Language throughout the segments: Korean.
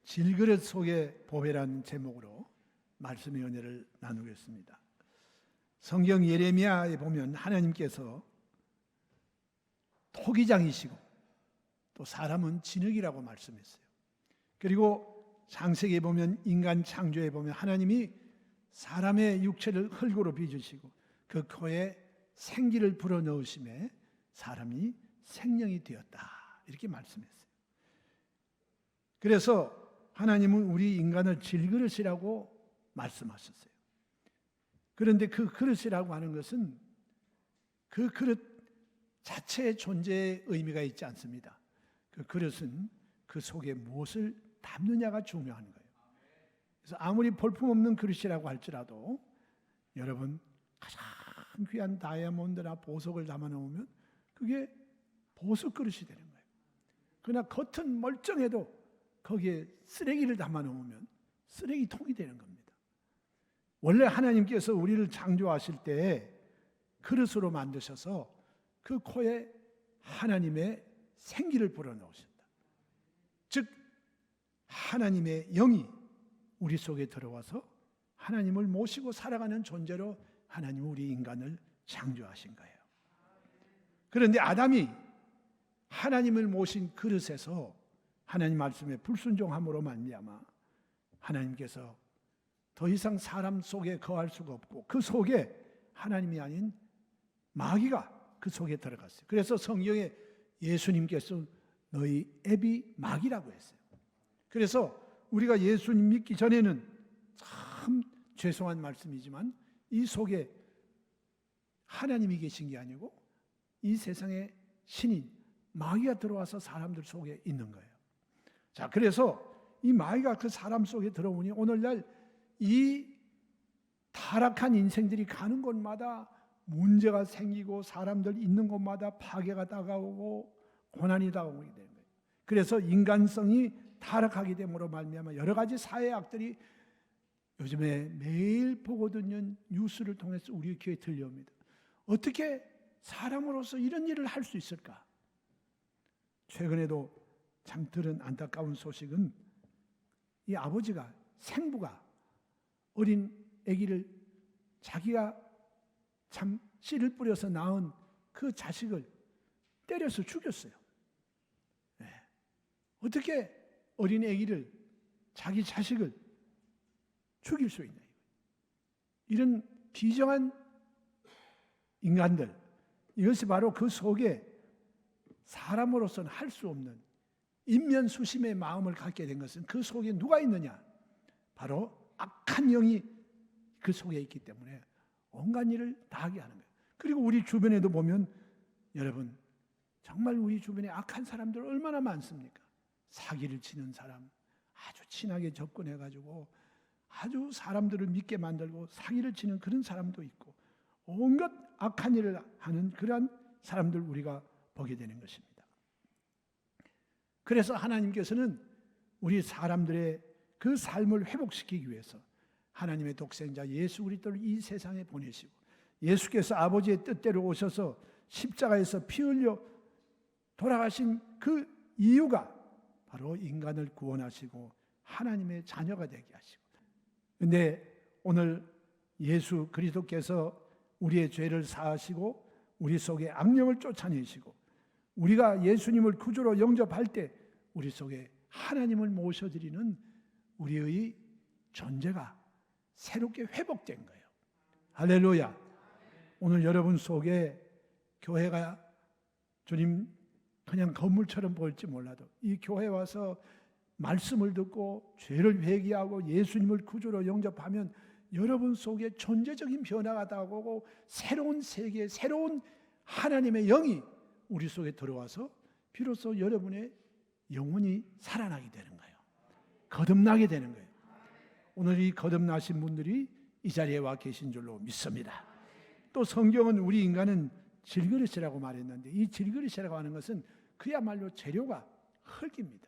질그릇 속의 보배라는 제목으로 말씀의 은혜를 나누겠습니다. 성경 예레미야에 보면 하나님께서 토기장이시고 또 사람은 진흙이라고 말씀했어요. 그리고 창세기에 보면 인간 창조에 보면 하나님이 사람의 육체를 흙으로 빚으시고 그 코에 생기를 불어넣으심에 사람이 생명이 되었다 이렇게 말씀했어요. 그래서 하나님은 우리 인간을 질그릇이라고 말씀하셨어요. 그런데 그 그릇이라고 하는 것은 그 그릇 자체의 존재의 의미가 있지 않습니다. 그 그릇은 그 속에 무엇을 담느냐가 중요한 거예요. 그래서 아무리 볼품없는 그릇이라고 할지라도 여러분 가장 귀한 다이아몬드나 보석을 담아놓으면 그게 보석 그릇이 되는 거예요. 그러나 겉은 멀쩡해도 거기에 쓰레기를 담아놓으면 쓰레기통이 되는 겁니다. 원래 하나님께서 우리를 창조하실 때 그릇으로 만드셔서 그 코에 하나님의 생기를 불어넣으셨다. 즉 하나님의 영이 우리 속에 들어와서 하나님을 모시고 살아가는 존재로 하나님은 우리 인간을 창조하신 거예요. 그런데 아담이 하나님을 모신 그릇에서 하나님 말씀에 불순종함으로 말미암아 하나님께서 더 이상 사람 속에 거할 수가 없고 그 속에 하나님이 아닌 마귀가 그 속에 들어갔어요. 그래서 성경에 예수님께서 너희 애비 마귀라고 했어요. 그래서 우리가 예수님 믿기 전에는 참 죄송한 말씀이지만 이 속에 하나님이 계신 게 아니고 이 세상의 신인 마귀가 들어와서 사람들 속에 있는 거예요. 자, 그래서 이 마귀가 그 사람 속에 들어오니 오늘날 이 타락한 인생들이 가는 곳마다 문제가 생기고 사람들 있는 곳마다 파괴가 다가오고 고난이 다가오게 되는 거예요. 그래서 인간성이 타락하게 됨으로 말미암아 여러 가지 사회 악들이 요즘에 매일 보고 듣는 뉴스를 통해서 우리 귀에 들려옵니다. 어떻게 사람으로서 이런 일을 할 수 있을까? 최근에도 참 들은 안타까운 소식은 이 아버지가 생부가 어린 아기를 자기가 참 씨를 뿌려서 낳은 그 자식을 때려서 죽였어요. 네. 어떻게 어린 아기를 자기 자식을 죽일 수 있냐? 이런 비정한 인간들, 이것이 바로 그 속에 사람으로서는 할 수 없는 인면수심의 마음을 갖게 된 것은 그 속에 누가 있느냐? 바로 악한 영이 그 속에 있기 때문에 온갖 일을 다 하게 하는 거예요. 그리고 우리 주변에도 보면 여러분 정말 우리 주변에 악한 사람들 얼마나 많습니까? 사기를 치는 사람, 아주 친하게 접근해가지고 아주 사람들을 믿게 만들고 사기를 치는 그런 사람도 있고 온갖 악한 일을 하는 그러한 사람들 우리가 보게 되는 것입니다. 그래서 하나님께서는 우리 사람들의 그 삶을 회복시키기 위해서 하나님의 독생자 예수 그리스도를 이 세상에 보내시고 예수께서 아버지의 뜻대로 오셔서 십자가에서 피 흘려 돌아가신 그 이유가 바로 인간을 구원하시고 하나님의 자녀가 되게 하시고 그런데 오늘 예수 그리스도께서 우리의 죄를 사하시고 우리 속에 악령을 쫓아내시고 우리가 예수님을 구주로 영접할 때 우리 속에 하나님을 모셔드리는 우리의 존재가 새롭게 회복된 거예요. 할렐루야. 오늘 여러분 속에 교회가 주님 그냥 건물처럼 보일지 몰라도 이 교회 와서 말씀을 듣고 죄를 회개하고 예수님을 구주로 영접하면 여러분 속에 존재적인 변화가 다가오고 새로운 세계, 새로운 하나님의 영이 우리 속에 들어와서 비로소 여러분의 영혼이 살아나게 되는 거예요. 거듭나게 되는 거예요. 오늘 이 거듭나신 분들이 이 자리에 와 계신 줄로 믿습니다. 또 성경은 우리 인간은 질그릇이라고 말했는데 이 질그릇이라고 하는 것은 그야말로 재료가 흙입니다.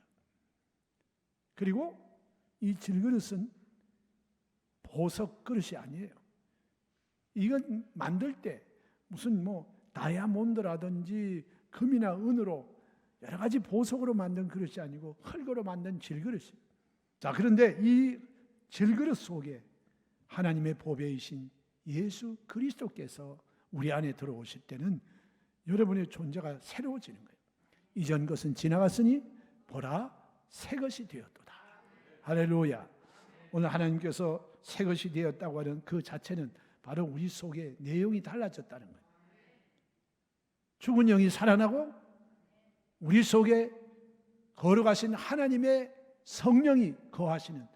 그리고 이 질그릇은 보석 그릇이 아니에요. 이건 만들 때 무슨 다이아몬드라든지 금이나 은으로 여러 가지 보석으로 만든 그릇이 아니고 흙으로 만든 질그릇이에요. 자, 그런데 이 질그릇 속에 하나님의 보배이신 예수 그리스도께서 우리 안에 들어오실 때는 여러분의 존재가 새로워지는 거예요. 이전 것은 지나갔으니 보라 새 것이 되었도다. 할렐루야. 오늘 하나님께서 새 것이 되었다고 하는 그 자체는 바로 우리 속에 내용이 달라졌다는 거예요. 죽은 영이 살아나고 우리 속에 거룩하신 하나님의 성령이 거하시는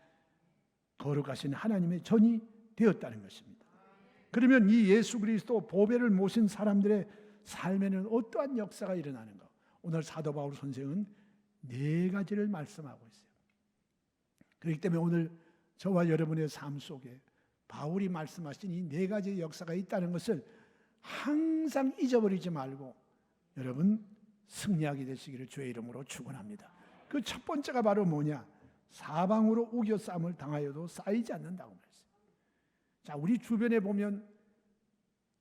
거룩하신 하나님의 전이 되었다는 것입니다. 그러면 이 예수 그리스도 보배를 모신 사람들의 삶에는 어떠한 역사가 일어나는가? 오늘 사도 바울 선생은 4가지를 말씀하고 있어요. 그렇기 때문에 오늘 저와 여러분의 삶 속에 바울이 말씀하신 이 4가지의 역사가 있다는 것을 항상 잊어버리지 말고 여러분 승리하게 되시기를 주의 이름으로 축원합니다. 그 첫 번째가 바로 뭐냐? 사방으로 우겨싸움을 당하여도 쌓이지 않는다고 말했어요. 자, 우리 주변에 보면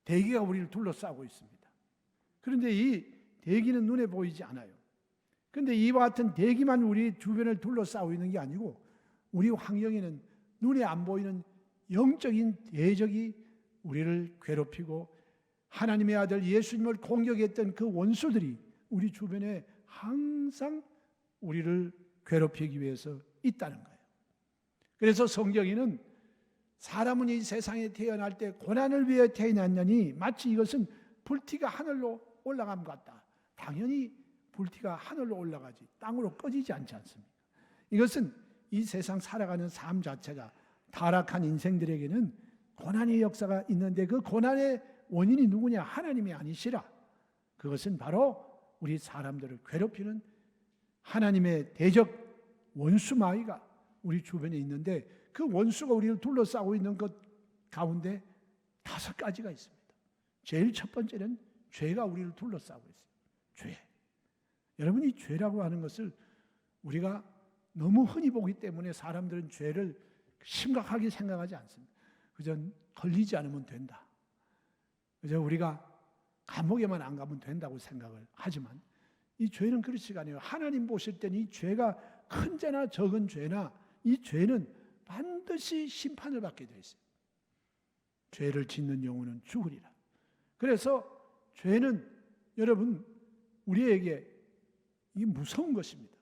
대기가 우리를 둘러싸고 있습니다. 그런데 이 대기는 눈에 보이지 않아요. 그런데 이와 같은 대기만 우리 주변을 둘러싸고 있는 게 아니고 우리 환경에는 눈에 안 보이는 영적인 대적이 우리를 괴롭히고 하나님의 아들 예수님을 공격했던 그 원수들이 우리 주변에 항상 우리를 괴롭히기 위해서 있다는 거예요. 그래서 성경에는 사람은 이 세상에 태어날 때 고난을 위해 태어났느니 마치 이것은 불티가 하늘로 올라감 같다. 당연히 불티가 하늘로 올라가지 땅으로 꺼지지 않지 않습니까? 이것은 이 세상 살아가는 삶 자체가 타락한 인생들에게는 고난의 역사가 있는데 그 고난의 원인이 누구냐? 하나님이 아니시라. 그것은 바로 우리 사람들을 괴롭히는 하나님의 대적 원수 마귀가 우리 주변에 있는데 그 원수가 우리를 둘러싸고 있는 것 가운데 5가지가 있습니다. 제일 첫 번째는 죄가 우리를 둘러싸고 있어요. 죄. 여러분, 이 죄라고 하는 것을 우리가 너무 흔히 보기 때문에 사람들은 죄를 심각하게 생각하지 않습니다. 그저 걸리지 않으면 된다. 그저 우리가 감옥에만 안 가면 된다고 생각을 하지만 이 죄는 그렇지가 않아요. 하나님 보실 때는 이 죄가 큰 죄나 적은 죄나 이 죄는 반드시 심판을 받게 되어 있어요. 죄를 짓는 영혼은 죽으리라. 그래서 죄는 여러분 우리에게 이 무서운 것입니다.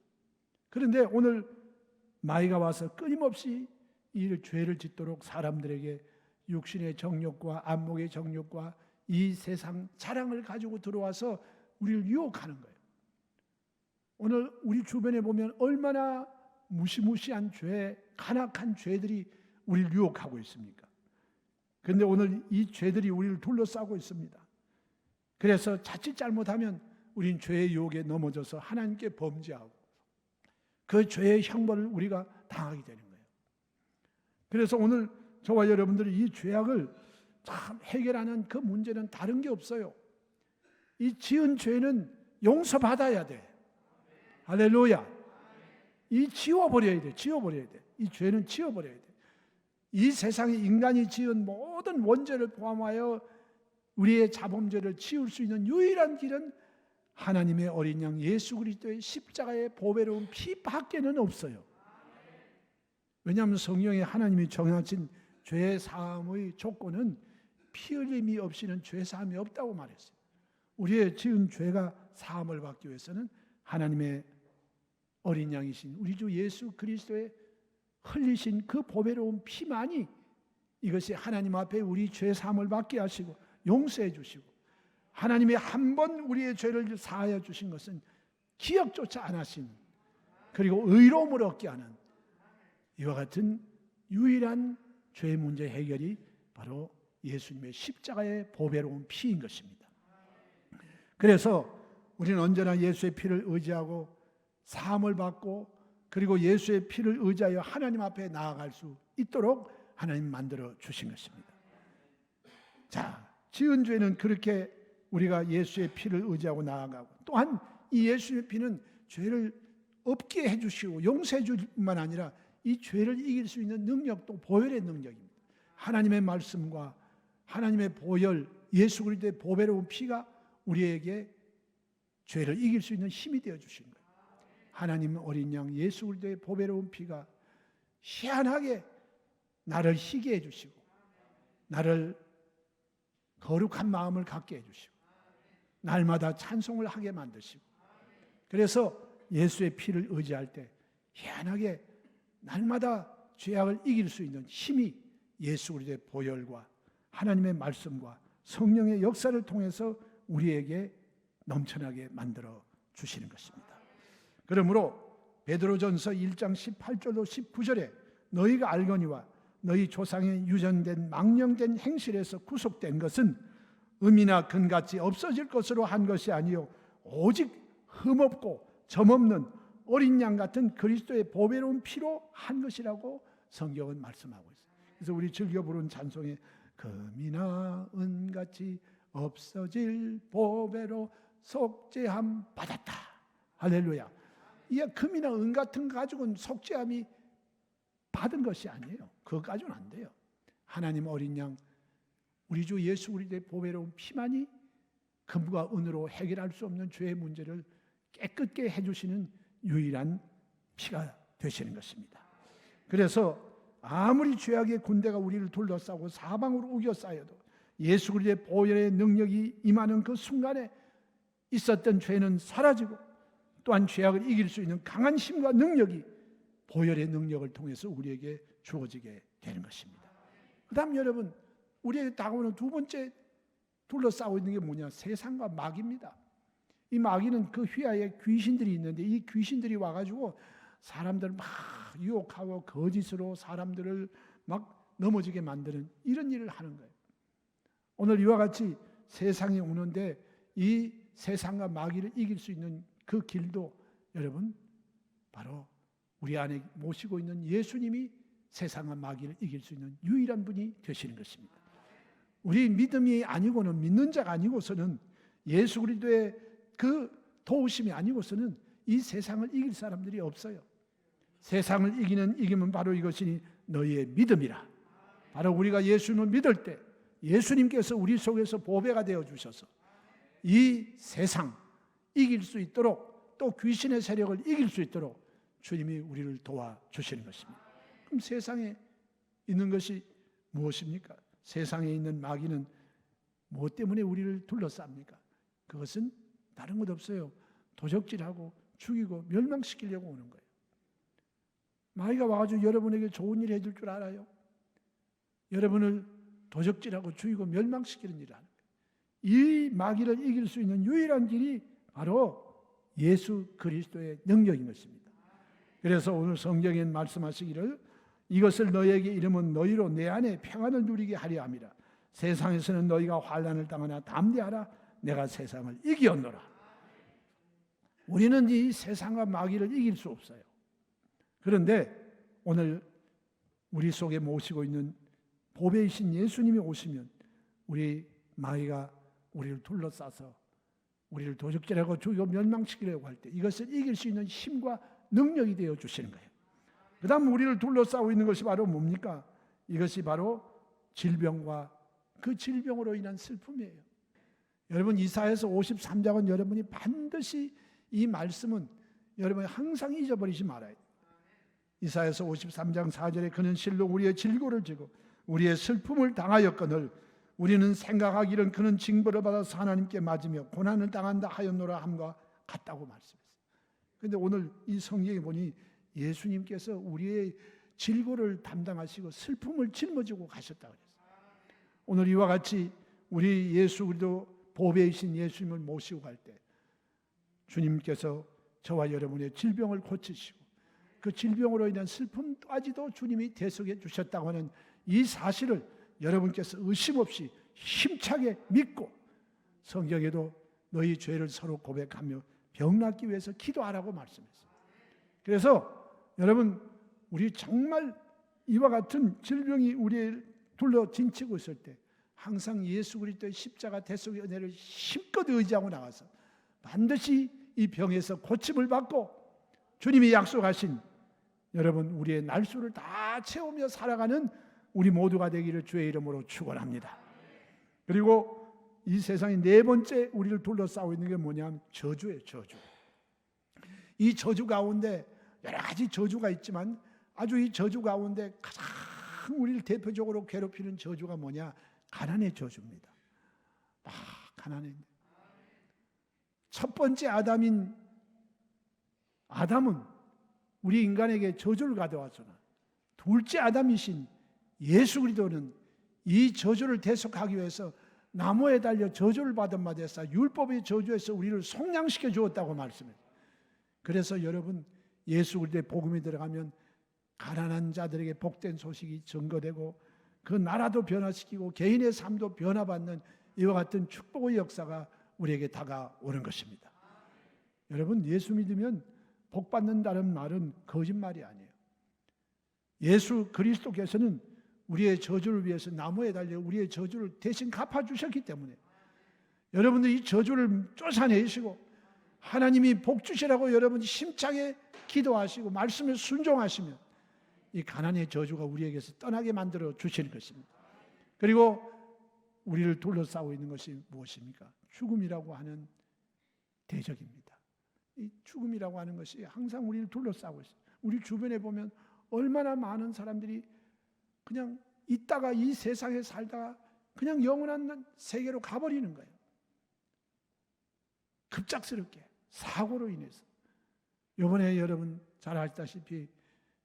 그런데 오늘 마귀가 와서 끊임없이 이 죄를 짓도록 사람들에게 육신의 정욕과 안목의 정욕과 이 세상 자랑을 가지고 들어와서 우리를 유혹하는 거예요. 오늘 우리 주변에 보면 얼마나 무시무시한 죄, 간악한 죄들이 우리를 유혹하고 있습니까? 그런데 오늘 이 죄들이 우리를 둘러싸고 있습니다. 그래서 자칫 잘못하면 우린 죄의 유혹에 넘어져서 하나님께 범죄하고 그 죄의 형벌을 우리가 당하게 되는 거예요. 그래서 오늘 저와 여러분들이 이 죄악을 참 해결하는 그 문제는 다른 게 없어요. 이 지은 죄는 용서받아야 돼. 할렐루야. 이 지워버려야 돼. 지워버려야 돼. 이 죄는 지워버려야 돼. 이 세상에 인간이 지은 모든 원죄를 포함하여 우리의 자범죄를 지울 수 있는 유일한 길은 하나님의 어린 양 예수 그리스도의 십자가의 보배로운 피밖에는 없어요. 왜냐하면 성경에 하나님이 정하신 죄 사함의 조건은 피 흘림이 없이는 죄 사함이 없다고 말했어요. 우리의 지은 죄가 사함을 받기 위해서는 하나님의 어린 양이신 우리 주 예수 그리스도의 흘리신 그 보배로운 피만이 이것이 하나님 앞에 우리 죄 사함을 받게 하시고 용서해 주시고 하나님이 한 번 우리의 죄를 사하여 주신 것은 기억조차 안 하신 그리고 의로움을 얻게 하는 이와 같은 유일한 죄 문제 해결이 바로 예수님의 십자가의 보배로운 피인 것입니다. 그래서 우리는 언제나 예수의 피를 의지하고 사함을 받고 그리고 예수의 피를 의지하여 하나님 앞에 나아갈 수 있도록 하나님 만들어 주신 것입니다. 자, 지은 죄는 그렇게 우리가 예수의 피를 의지하고 나아가고 또한 이 예수의 피는 죄를 없게 해주시고 용서해 줄 뿐만 아니라 이 죄를 이길 수 있는 능력도 보혈의 능력입니다. 하나님의 말씀과 하나님의 보혈 예수 그리스도의 보배로운 피가 우리에게 죄를 이길 수 있는 힘이 되어 주신 거예요. 하나님 어린 양 예수 그리스도의 보배로운 피가 희한하게 나를 희게 해주시고 나를 거룩한 마음을 갖게 해주시고 날마다 찬송을 하게 만드시고 그래서 예수의 피를 의지할 때 희한하게 날마다 죄악을 이길 수 있는 힘이 예수 그리스도의 보혈과 하나님의 말씀과 성령의 역사를 통해서 우리에게 넘쳐나게 만들어 주시는 것입니다. 그러므로 베드로전서 1장 18절로 19절에 너희가 알거니와 너희 조상의 유전된 망령된 행실에서 구속된 것은 음이나 금같이 없어질 것으로 한 것이 아니요 오직 흠없고 점없는 어린 양 같은 그리스도의 보배로운 피로 한 것이라고 성경은 말씀하고 있어요. 그래서 우리 즐겨 부르는 찬송에 금이나 은같이 없어질 보배로 속죄함 받았다. 할렐루야. 이 금이나 은 같은 거 가지고는 속죄함이 받은 것이 아니에요. 그거 가지고는 안 돼요. 하나님 어린 양 우리 주 예수 그리스도의 보배로운 피만이 금과 은으로 해결할 수 없는 죄의 문제를 깨끗게 해주시는 유일한 피가 되시는 것입니다. 그래서 아무리 죄악의 군대가 우리를 둘러싸고 사방으로 우겨싸여도 예수 그리스도의 보혈의 능력이 임하는 그 순간에 있었던 죄는 사라지고 또한 죄악을 이길 수 있는 강한 힘과 능력이 보혈의 능력을 통해서 우리에게 주어지게 되는 것입니다. 그 다음 여러분 우리에게 다가오는 두 번째 둘러싸고 있는 게 뭐냐? 세상과 마귀입니다. 이 마귀는 그 휘하에 귀신들이 있는데 이 귀신들이 와가지고 사람들을 막 유혹하고 거짓으로 사람들을 막 넘어지게 만드는 이런 일을 하는 거예요. 오늘 이와 같이 세상이 오는데 이 세상과 마귀를 이길 수 있는 그 길도 여러분 바로 우리 안에 모시고 있는 예수님이 세상과 마귀를 이길 수 있는 유일한 분이 되시는 것입니다. 우리 믿음이 아니고는 믿는 자가 아니고서는 예수 그리스도의 그 도우심이 아니고서는 이 세상을 이길 사람들이 없어요. 세상을 이기면 바로 이것이니 너희의 믿음이라. 바로 우리가 예수님을 믿을 때 예수님께서 우리 속에서 보배가 되어 주셔서 이 세상 이길 수 있도록 또 귀신의 세력을 이길 수 있도록 주님이 우리를 도와주시는 것입니다. 그럼 세상에 있는 것이 무엇입니까? 세상에 있는 마귀는 무엇 때문에 우리를 둘러쌉니까? 그것은 다른 것 없어요. 도적질하고 죽이고 멸망시키려고 오는 거예요. 마귀가 와가지고 여러분에게 좋은 일 해줄 줄 알아요? 여러분을 도적질하고 죽이고 멸망시키는 일을 하는 거예요. 이 마귀를 이길 수 있는 유일한 길이 바로 예수 그리스도의 능력인 것입니다. 그래서 오늘 성경에 말씀하시기를 이것을 너희에게 이르면 너희로 내 안에 평안을 누리게 하려 함이라. 세상에서는 너희가 환난을 당하나 담대하라. 내가 세상을 이기었노라. 우리는 이 세상과 마귀를 이길 수 없어요. 그런데 오늘 우리 속에 모시고 있는 보배이신 예수님이 오시면 우리 마귀가 우리를 둘러싸서 우리를 도적질하고 죽이고 멸망시키려고 할 때 이것을 이길 수 있는 힘과 능력이 되어 주시는 거예요. 그 다음 우리를 둘러싸고 있는 것이 바로 뭡니까? 이것이 바로 질병과 그 질병으로 인한 슬픔이에요. 여러분 이사야서 53장은 여러분이 반드시 이 말씀은 여러분이 항상 잊어버리지 말아야 돼요. 이사야서 53장 4절에 그는 실로 우리의 질고를 지고 우리의 슬픔을 당하였거늘 우리는 생각하기를 그는 징벌을 받아서 하나님께 맞으며 고난을 당한다 하였노라 함과 같다고 말씀했어요. 그런데 오늘 이 성경에 보니 예수님께서 우리의 질고를 담당하시고 슬픔을 짊어지고 가셨다고 그랬어요. 오늘 이와 같이 우리 예수 그리스도 보배이신 예수님을 모시고 갈 때 주님께서 저와 여러분의 질병을 고치시고 그 질병으로 인한 슬픔까지도 주님이 대속해 주셨다고 하는 이 사실을 여러분께서 의심 없이 힘차게 믿고 성경에도 너희 죄를 서로 고백하며 병 낫기 위해서 기도하라고 말씀했어요. 그래서 여러분 우리 정말 이와 같은 질병이 우리를 둘러 진치고 있을 때 항상 예수 그리스도의 십자가 대속의 은혜를 힘껏 의지하고 나가서 반드시 이 병에서 고침을 받고 주님이 약속하신 여러분 우리의 날수를 다 채우며 살아가는 우리 모두가 되기를 주의 이름으로 축원합니다. 그리고 이 세상의 네 번째 우리를 둘러싸고 있는 게 뭐냐면 저주예요. 저주. 이 저주 가운데 여러 가지 저주가 있지만 아주 이 저주 가운데 가장 우리를 대표적으로 괴롭히는 저주가 뭐냐? 가난의 저주입니다. 가난의. 첫 번째 아담은 우리 인간에게 저주를 가져왔으나 둘째 아담이신 예수 그리스도는 이 저주를 대속하기 위해서 나무에 달려 저주를 받은 바 되사 율법의 저주에서 우리를 속량시켜 주었다고 말씀해요. 그래서 여러분, 예수 그리스도의 복음이 들어가면 가난한 자들에게 복된 소식이 증거되고 그 나라도 변화시키고 개인의 삶도 변화받는 이와 같은 축복의 역사가 우리에게 다가오는 것입니다. 여러분, 예수 믿으면 복 받는다는 말은 거짓말이 아니에요. 예수 그리스도께서는 우리의 저주를 위해서 나무에 달려 우리의 저주를 대신 갚아주셨기 때문에 여러분들 이 저주를 쫓아내시고 하나님이 복 주시라고 여러분이 힘차게 기도하시고 말씀에 순종하시면 이 가난의 저주가 우리에게서 떠나게 만들어 주시는 것입니다. 그리고 우리를 둘러싸고 있는 것이 무엇입니까? 죽음이라고 하는 대적입니다. 이 죽음이라고 하는 것이 항상 우리를 둘러싸고 있어요. 우리 주변에 보면 얼마나 많은 사람들이 그냥 있다가 이 세상에 살다가 그냥 영원한 세계로 가버리는 거예요. 급작스럽게 사고로 인해서. 이번에 여러분 잘 아시다시피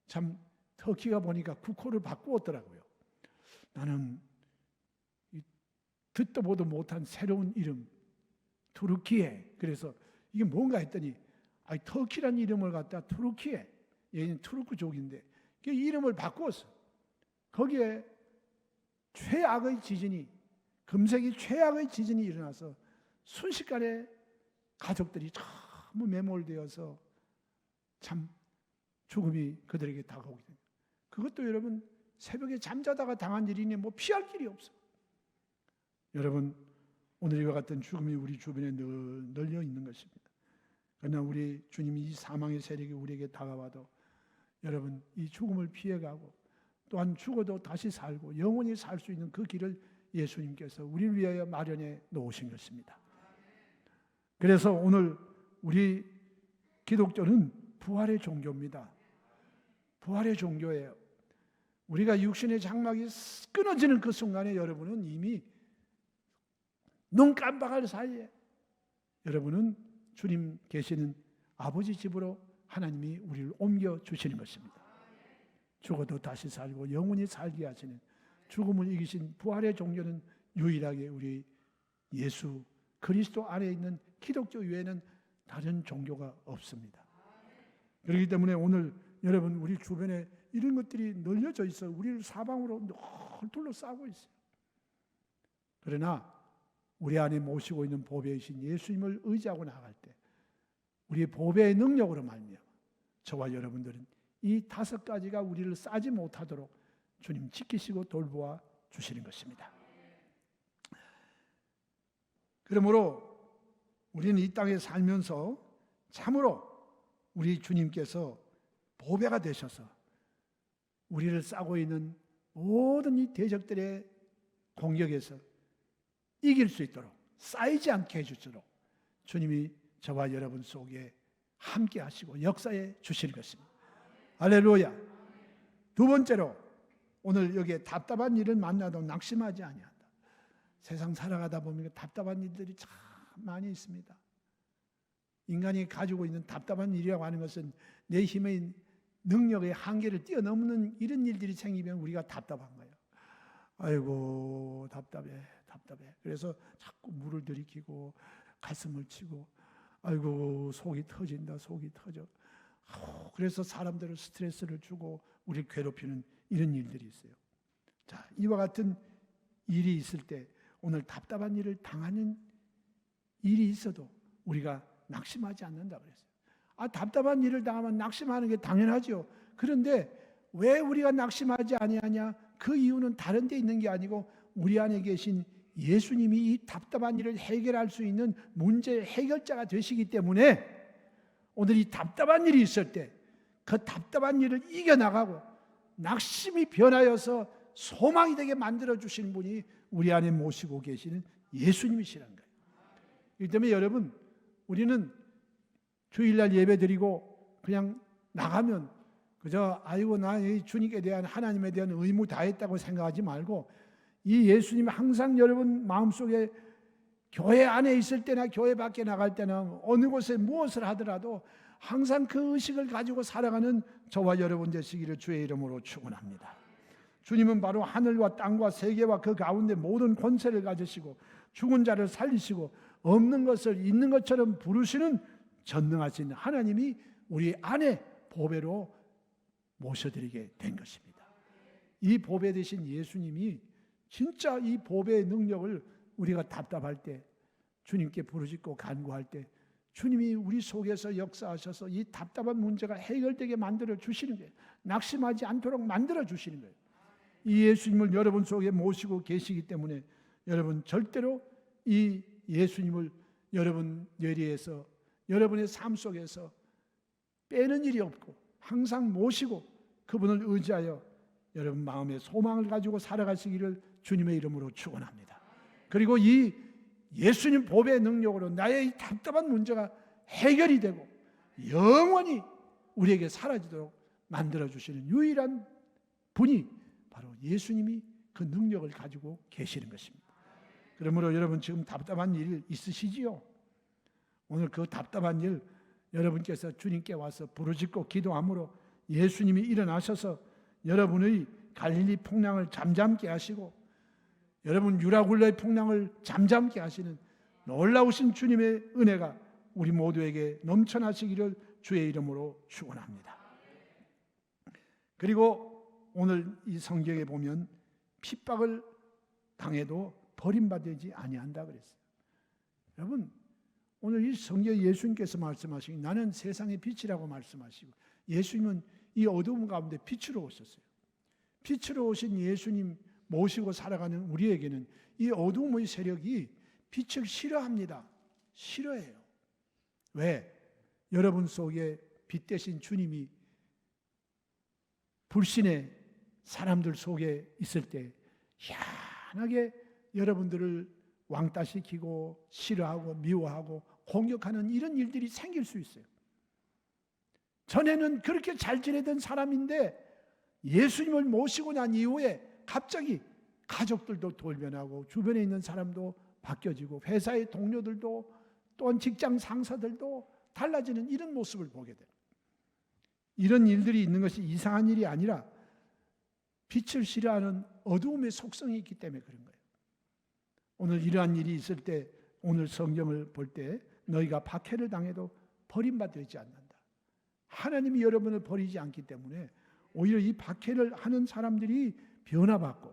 참 터키가 보니까 국호를 바꾸었더라고요. 나는 듣도 보도 못한 새로운 이름 투르키에. 그래서 이게 뭔가 했더니 터키란 이름을 갖다 투르키에, 얘는 투르크족인데 그 이름을 바꾸었어. 거기에 최악의 지진이, 금세기 최악의 지진이 일어나서 순식간에 가족들이 전부 매몰되어서 참 죽음이 그들에게 다가오게 됩니다. 그것도 여러분 새벽에 잠자다가 당한 일이니 뭐 피할 길이 없어. 여러분, 오늘 이와 같은 죽음이 우리 주변에 늘 널려 있는 것입니다. 그러나 우리 주님이 이 사망의 세력이 우리에게 다가와도 여러분 이 죽음을 피해가고 또한 죽어도 다시 살고 영원히 살 수 있는 그 길을 예수님께서 우리를 위하여 마련해 놓으신 것입니다. 그래서 오늘 우리 기독교는 부활의 종교입니다. 부활의 종교예요. 우리가 육신의 장막이 끊어지는 그 순간에 여러분은 이미 눈 깜박할 사이에 여러분은 주님 계시는 아버지 집으로 하나님이 우리를 옮겨주시는 것입니다. 죽어도 다시 살고 영원히 살게 하시는 죽음을 이기신 부활의 종교는 유일하게 우리 예수 그리스도 안에 있는 기독교 외에는 다른 종교가 없습니다. 그렇기 때문에 오늘 여러분 우리 주변에 이런 것들이 널려져 있어 우리를 사방으로 늘 둘러싸고 있어요. 그러나 우리 안에 모시고 있는 보배이신 예수님을 의지하고 나아갈 때 우리의 보배의 능력으로 말미암아 저와 여러분들은 이 5가지가 우리를 싸지 못하도록 주님 지키시고 돌보아 주시는 것입니다. 그러므로 우리는 이 땅에 살면서 참으로 우리 주님께서 보배가 되셔서 우리를 싸고 있는 모든 이 대적들의 공격에서 이길 수 있도록 쌓이지 않게 해주도록 주님이 저와 여러분 속에 함께 하시고 역사해 주실 것입니다. 할렐루야. 두 번째로 오늘 여기에 답답한 일을 만나도 낙심하지 아니한다. 세상 살아가다 보면 답답한 일들이 참 많이 있습니다. 인간이 가지고 있는 답답한 일이라고 하는 것은 내 힘의 능력의 한계를 뛰어넘는 이런 일들이 생기면 우리가 답답한 거예요. 아이고 답답해. 그래서 자꾸 물을 들이키고 가슴을 치고 아이고 속이 터진다. 속이 터져. 그래서 사람들을 스트레스를 주고 우리를 괴롭히는 이런 일들이 있어요. 자, 이와 같은 일이 있을 때 오늘 답답한 일을 당하는 일이 있어도 우리가 낙심하지 않는다 그랬어요. 답답한 일을 당하면 낙심하는 게 당연하죠. 그런데 왜 우리가 낙심하지 아니하냐? 그 이유는 다른 데 있는 게 아니고 우리 안에 계신 예수님이 이 답답한 일을 해결할 수 있는 문제 해결자가 되시기 때문에 오늘 이 답답한 일이 있을 때 그 답답한 일을 이겨나가고 낙심이 변하여서 소망이 되게 만들어주시는 분이 우리 안에 모시고 계시는 예수님이시라는 거예요. 그렇기 때문에 여러분 우리는 주일날 예배 드리고 그냥 나가면 그저 아이고 나 이 주님에 대한 하나님에 대한 의무 다 했다고 생각하지 말고 이 예수님 항상 여러분 마음속에 교회 안에 있을 때나 교회 밖에 나갈 때나 어느 곳에 무엇을 하더라도 항상 그 의식을 가지고 살아가는 저와 여러분 되시기를 주의 이름으로 축원합니다. 주님은 바로 하늘과 땅과 세계와 그 가운데 모든 권세를 가지시고 죽은 자를 살리시고 없는 것을 있는 것처럼 부르시는 전능하신 하나님이 우리 안에 보배로 모셔드리게 된 것입니다. 이 보배 되신 예수님이 진짜 이 보배의 능력을 우리가 답답할 때 주님께 부르짖고 간구할 때 주님이 우리 속에서 역사하셔서 이 답답한 문제가 해결되게 만들어 주시는 거예요. 낙심하지 않도록 만들어 주시는 거예요. 이 예수님을 여러분 속에 모시고 계시기 때문에 여러분 절대로 이 예수님을 여러분 뇌리에서 여러분의 삶 속에서 빼는 일이 없고 항상 모시고 그분을 의지하여 여러분 마음의 소망을 가지고 살아가시기를 주님의 이름으로 축원합니다. 그리고 이 예수님 보배의 능력으로 나의 이 답답한 문제가 해결이 되고 영원히 우리에게 사라지도록 만들어주시는 유일한 분이 바로 예수님이 그 능력을 가지고 계시는 것입니다. 그러므로 여러분 지금 답답한 일 있으시지요? 오늘 그 답답한 일 여러분께서 주님께 와서 부르짖고 기도함으로 예수님이 일어나셔서 여러분의 갈릴리 풍랑을 잠잠케 하시고 여러분 유라굴레의 풍랑을 잠잠케 하시는 놀라우신 주님의 은혜가 우리 모두에게 넘쳐나시기를 주의 이름으로 축원합니다. 그리고 오늘 이 성경에 보면 핍박을 당해도 버림받지 아니한다 그랬어요. 여러분 오늘 이 성경에 예수님께서 말씀하시기 나는 세상의 빛이라고 말씀하시고 예수님은 이 어두움 가운데 빛으로 오셨어요. 빛으로 오신 예수님 모시고 살아가는 우리에게는 이 어두움의 세력이 빛을 싫어합니다. 싫어해요. 왜? 여러분 속에 빛 대신 주님이 불신의 사람들 속에 있을 때 희한하게 여러분들을 왕따시키고 싫어하고 미워하고 공격하는 이런 일들이 생길 수 있어요. 전에는 그렇게 잘 지내던 사람인데 예수님을 모시고 난 이후에 갑자기 가족들도 돌변하고 주변에 있는 사람도 바뀌어지고 회사의 동료들도 또한 직장 상사들도 달라지는 이런 모습을 보게 돼요. 이런 일들이 있는 것이 이상한 일이 아니라 빛을 싫어하는 어두움의 속성이 있기 때문에 그런 거예요. 오늘 이러한 일이 있을 때 오늘 성경을 볼 때 너희가 박해를 당해도 버림받지 않는다. 하나님이 여러분을 버리지 않기 때문에 오히려 이 박해를 하는 사람들이 변화받고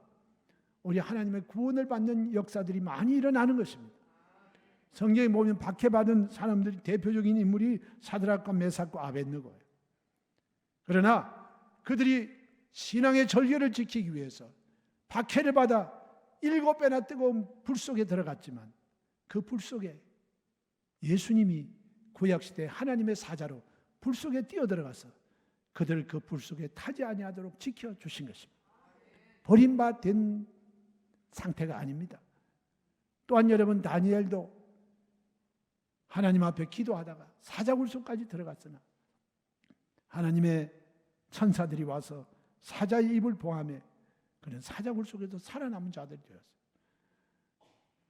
우리 하나님의 구원을 받는 역사들이 많이 일어나는 것입니다. 성경에 보면 박해받은 사람들이 대표적인 인물이 사드락과 메삭과 아벳느고예요. 그러나 그들이 신앙의 절개를 지키기 위해서 박해를 받아 7배나 뜨거운 불 속에 들어갔지만 그 불 속에 예수님이 구약시대 하나님의 사자로 불 속에 뛰어들어가서 그들을 그 불 속에 타지 아니하도록 지켜주신 것입니다. 버림받은 상태가 아닙니다. 또한 여러분 다니엘도 하나님 앞에 기도하다가 사자굴속까지 들어갔으나 하나님의 천사들이 와서 사자의 입을 봉함에 그는 사자굴속에서 살아남은 자들이 되었어요.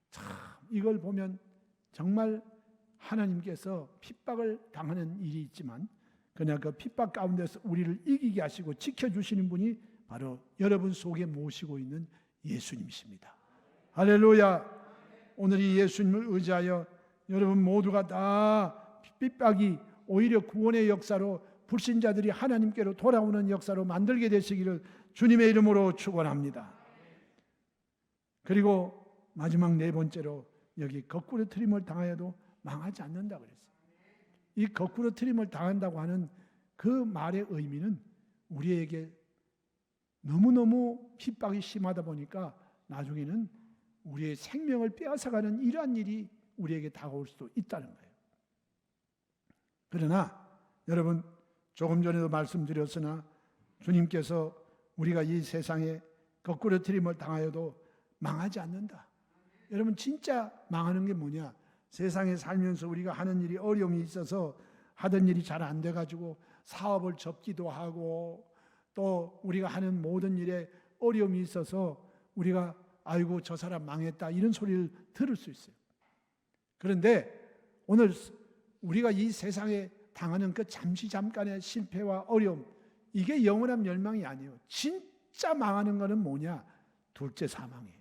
참 이걸 보면 정말 하나님께서 핍박을 당하는 일이 있지만 그냥 그 핍박 가운데서 우리를 이기게 하시고 지켜주시는 분이 바로 여러분 속에 모시고 있는 예수님이십니다. 할렐루야. 오늘 이 예수님을 의지하여 여러분 모두가 다 핍박이 오히려 구원의 역사로 불신자들이 하나님께로 돌아오는 역사로 만들게 되시기를 주님의 이름으로 축원합니다. 그리고 마지막 네 번째로 여기 거꾸로 트림을 당하여도 망하지 않는다 그랬어요. 이 거꾸로 트림을 당한다고 하는 그 말의 의미는 우리에게 너무너무 핍박이 심하다 보니까 나중에는 우리의 생명을 빼앗아가는 이러한 일이 우리에게 다가올 수도 있다는 거예요. 그러나 여러분 조금 전에도 말씀드렸으나 주님께서 우리가 이 세상에 거꾸로 트림을 당하여도 망하지 않는다. 여러분 진짜 망하는 게 뭐냐? 세상에 살면서 우리가 하는 일이 어려움이 있어서 하던 일이 잘 안 돼가지고 사업을 접기도 하고 또 우리가 하는 모든 일에 어려움이 있어서 우리가 아이고 저 사람 망했다 이런 소리를 들을 수 있어요. 그런데 오늘 우리가 이 세상에 당하는 그 잠깐의 실패와 어려움, 이게 영원한 멸망이 아니에요. 진짜 망하는 것은 뭐냐? 둘째 사망이에요.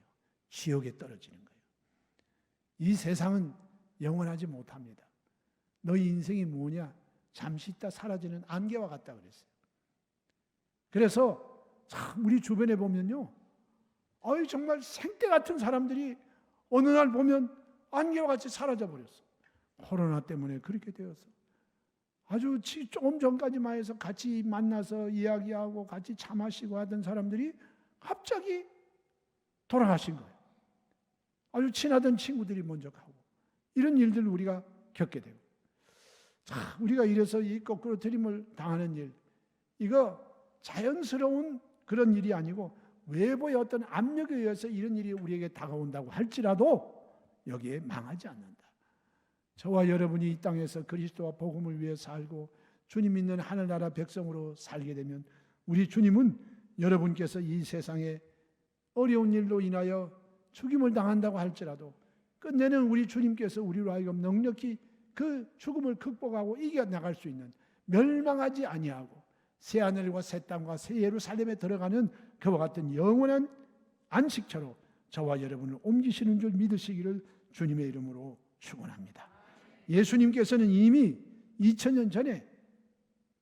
지옥에 떨어지는 거예요. 이 세상은 영원하지 못합니다. 너희 인생이 뭐냐? 잠시 있다 사라지는 안개와 같다 그랬어요. 그래서 참 우리 주변에 보면요, 정말 생떼 같은 사람들이 어느 날 보면 안개와 같이 사라져 버렸어. 코로나 때문에 그렇게 되어서 아주 조금 전까지만 해서 같이 만나서 이야기하고 같이 차 마시고 하던 사람들이 갑자기 돌아가신 거예요. 아주 친하던 친구들이 먼저 가고 이런 일들을 우리가 겪게 되고, 자, 우리가 이래서 이 거꾸로 들임을 당하는 일, 이거 자연스러운 그런 일이 아니고 외부의 어떤 압력에 의해서 이런 일이 우리에게 다가온다고 할지라도 여기에 망하지 않는다. 저와 여러분이 이 땅에서 그리스도와 복음을 위해 살고 주님 믿는 하늘나라 백성으로 살게 되면 우리 주님은 여러분께서 이 세상에 어려운 일로 인하여 죽임을 당한다고 할지라도 끝내는 우리 주님께서 우리로 하여금 넉넉히 그 죽음을 극복하고 이겨나갈 수 있는, 멸망하지 아니하고 새하늘과 새 땅과 새 예루살렘에 들어가는 그와 같은 영원한 안식처로 저와 여러분을 옮기시는 줄 믿으시기를 주님의 이름으로 축원합니다. 예수님께서는 이미 2000년 전에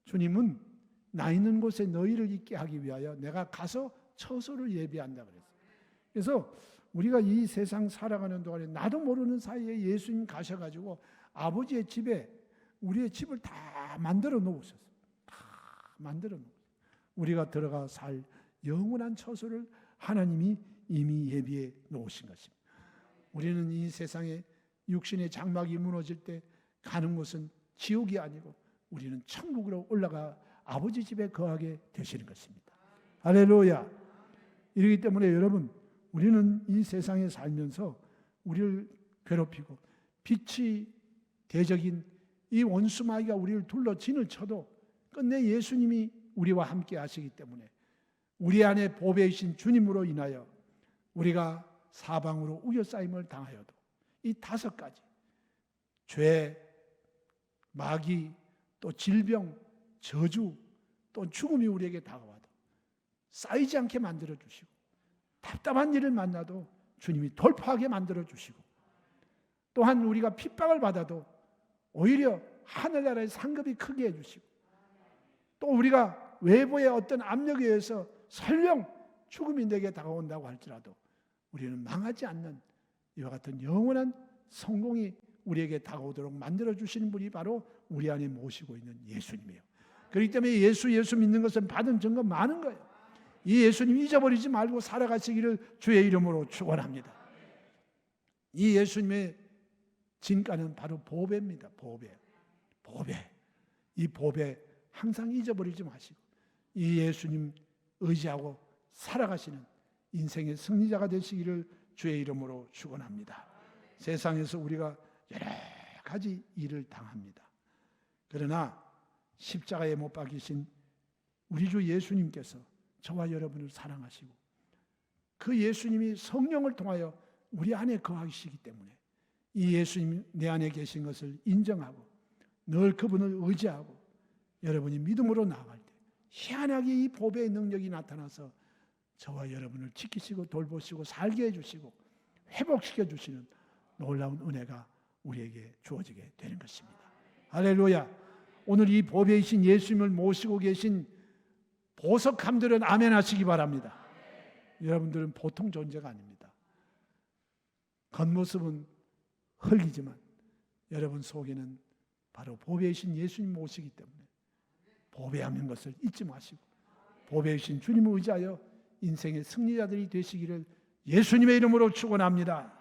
주님은 나 있는 곳에 너희를 있게 하기 위하여 내가 가서 처소를 예비한다 그랬어요. 그래서 우리가 이 세상 살아가는 동안에 나도 모르는 사이에 예수님 가셔가지고 아버지의 집에 우리의 집을 다 만들어 놓으셨어요. 다 만들어 놓으셨어요. 우리가 들어가 살 영원한 처소를 하나님이 이미 예비해 놓으신 것입니다. 우리는 이 세상에 육신의 장막이 무너질 때 가는 곳은 지옥이 아니고 우리는 천국으로 올라가 아버지 집에 거하게 되시는 것입니다. 할렐루야. 이러기 때문에 여러분, 우리는 이 세상에 살면서 우리를 괴롭히고 빛이 대적인 이 원수마귀가 우리를 둘러 진을 쳐도 끝내 예수님이 우리와 함께 하시기 때문에 우리 안에 보배이신 주님으로 인하여 우리가 사방으로 우겨싸임을 당하여도 이 5가지 죄, 마귀, 또 질병, 저주, 또 죽음이 우리에게 다가와도 쌓이지 않게 만들어 주시고, 답답한 일을 만나도 주님이 돌파하게 만들어 주시고, 또한 우리가 핍박을 받아도 오히려 하늘나라의 상급이 크게 해주시고, 또 우리가 외부의 어떤 압력에 의해서 설령 죽음이 내게 다가온다고 할지라도 우리는 망하지 않는 이와 같은 영원한 성공이 우리에게 다가오도록 만들어주시는 분이 바로 우리 안에 모시고 있는 예수님이에요. 그렇기 때문에 예수 믿는 것은 받은 증거 많은 거예요. 이 예수님 잊어버리지 말고 살아가시기를 주의 이름으로 축원합니다. 이 예수님의 진가는 바로 보배입니다. 보배. 이 보배 항상 잊어버리지 마시고 이 예수님 의지하고 살아가시는 인생의 승리자가 되시기를 주의 이름으로 축원합니다. 세상에서 우리가 여러 가지 일을 당합니다. 그러나 십자가에 못 박히신 우리 주 예수님께서 저와 여러분을 사랑하시고 그 예수님이 성령을 통하여 우리 안에 거하시기 때문에 이 예수님 내 안에 계신 것을 인정하고 늘 그분을 의지하고 여러분이 믿음으로 나아갈 때 희한하게 이 보배의 능력이 나타나서 저와 여러분을 지키시고 돌보시고 살게 해주시고 회복시켜 주시는 놀라운 은혜가 우리에게 주어지게 되는 것입니다. 할렐루야. 오늘 이 보배이신 예수님을 모시고 계신 보석함들은 아멘 하시기 바랍니다. 여러분들은 보통 존재가 아닙니다. 겉모습은 흙이지만 여러분 속에는 바로 보배이신 예수님 모시기 때문에 보배하는 것을 잊지 마시고 보배이신 주님을 의지하여 인생의 승리자들이 되시기를 예수님의 이름으로 축원합니다.